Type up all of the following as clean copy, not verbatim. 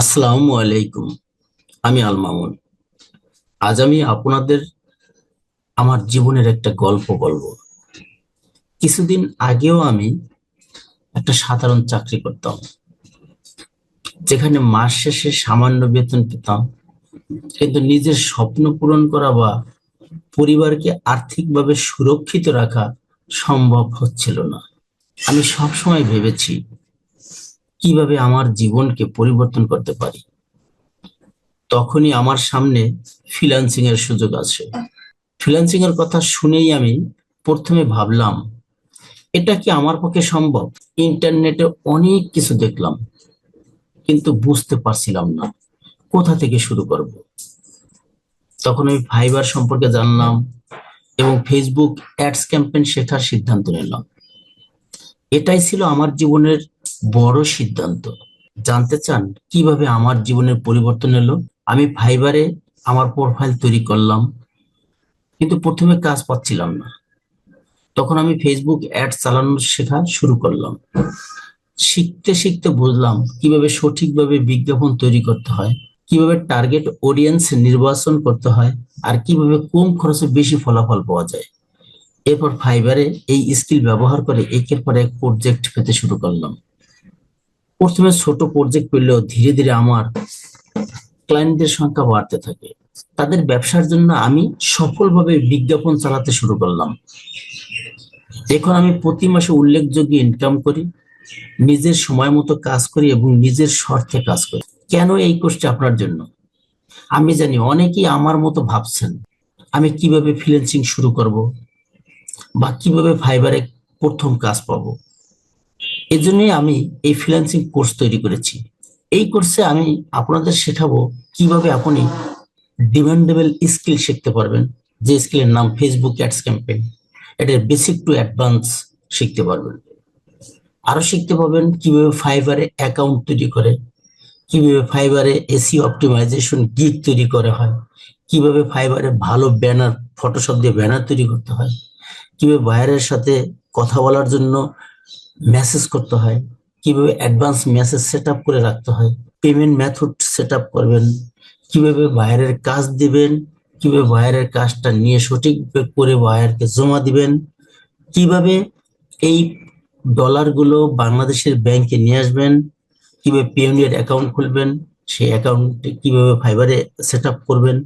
আসসালামু আলাইকুম। আমি আল মামুন। আজ আমি আপনাদের আমার জীবনের একটা গল্প বলবো। কিছুদিন আগেও আমি একটা সাধারণ চাকরি করতাম, যেখানে মাস শেষে সামান্য বেতন পেতাম, কিন্তু নিজের স্বপ্ন পূরণ করা বা পরিবারকে আর্থিকভাবে সুরক্ষিত রাখা সম্ভব হচ্ছিল না। আমি সবসময় ভেবেছি কিভাবে আমার জীবনকে পরিবর্তন করতে পারি। তখনই আমার সামনে ফ্রিল্যান্সিং এর সুযোগ আসে। ফ্রিল্যান্সিং এর কথা শুনেই আমি প্রথমে ভাবলাম, এটা কি আমার পক্ষে সম্ভব? ইন্টারনেটে অনেক কিছু দেখলাম, কিন্তু বুঝতে পারছিলাম না কোথা থেকে শুরু করব। তখন আমি ফাইবার সম্পর্কে জানলাম এবং ফেসবুক অ্যাডস ক্যাম্পেইন শেখার সিদ্ধান্ত নিলাম। এটাই ছিল আমার জীবনের বড় সিদ্ধান্ত। জানতে চান কিভাবে আমার জীবনের পরিবর্তন এলো? আমি ফাইবারে আমার প্রোফাইল তৈরি করলাম, কিন্তু প্রথমে কাজ পাচ্ছিলাম না। তখন আমি ফেসবুক অ্যাড চালানো শেখা শুরু করলাম। শিখতে শিখতে বুঝলাম কিভাবে সঠিকভাবে বিজ্ঞাপন তৈরি করতে হয়, কিভাবে টার্গেট অডিয়েন্স নির্বাচন করতে হয়, আর কিভাবে কম খরচে বেশি ফলাফল পাওয়া যায়। এরপর ফাইবারে এই স্কিল ব্যবহার করে একের পর এক প্রজেক্ট পেতে শুরু করলাম। প্রথমে ছোট প্রজেক্ট পেলেও ধীরে ধীরে আমার ক্লায়েন্টদের সংখ্যা বাড়তে থাকে। তাদের ব্যবসার জন্য আমি সফলভাবে বিজ্ঞাপন চালাতে শুরু করলাম। এখন আমি প্রতি মাসে উল্লেখযোগ্য ইনকাম করি, নিজের সময় মতো কাজ করি এবং নিজের স্বার্থে কাজ করি। কেন এই কোর্সটি আপনার জন্য? আমি জানি অনেকেই আমার মতো ভাবছেন, আমি কিভাবে ফ্রিল্যান্সিং শুরু করব বা কিভাবে ফাইবারে প্রথম কাজ পাবো। এজন্যই আমি এই ফ্রিল্যান্সিং কোর্স তৈরি করেছি। এই কোর্সে আমি আপনাদের শেখাবো কিভাবে আপনি ডিমান্ডেবল স্কিল শিখতে পারবেন, যে স্কিলের নাম ফেসবুক অ্যাডস ক্যাম্পেইন। এটার বেসিক টু অ্যাডভান্স শিখতে পারবেন। আরো শিখতে পারবেন কিভাবে ফাইবারে অ্যাকাউন্ট তৈরি করে, কিভাবে ফাইবারে এসইও অপটিমাইজেশন গিগ তৈরি করা হয়, কিভাবে ফাইবারে ভালো ব্যানার, ফটোশপ দিয়ে ব্যানার তৈরি করতে হয়, কিভাবে বায়ারের সাথে কথা বলার জন্য মেসেজ করতে হয়, কিভাবে অ্যাডভান্স মেসেজ সেট আপ করে রাখতে হয়, পেমেন্ট মেথড সেট আপ করবেন, কিভাবে বায়ারের কাজ দিবেন, কিভাবে বায়ারের কাজটা নিয়ে সঠিক করে বায়ারকে জমা দিবেন, কিভাবে এই ডলারগুলো বাংলাদেশের ব্যাংকে নিয়ে আসবেন, কিভাবে পিওনিয়ার অ্যাকাউন্ট খুলবেন, সেই অ্যাকাউন্টে কিভাবে ফাইবারে সেট আপ করবেন।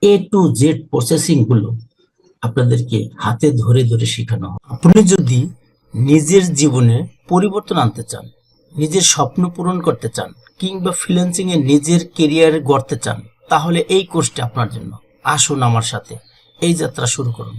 এ টু জেড প্রসেসিং গুলো আপনাদেরকে হাতে ধরে ধরে শেখানো হবে। আপনি যদি নিজের জীবনে পরিবর্তন আনতে চান, নিজের স্বপ্ন পূরণ করতে চান, কিংবা ফ্রিল্যান্সিং এ নিজের কেরিয়ার গড়তে চান, তাহলে এই কোর্সটি আপনার জন্য। আসুন আমার সাথে এই যাত্রা শুরু করুন।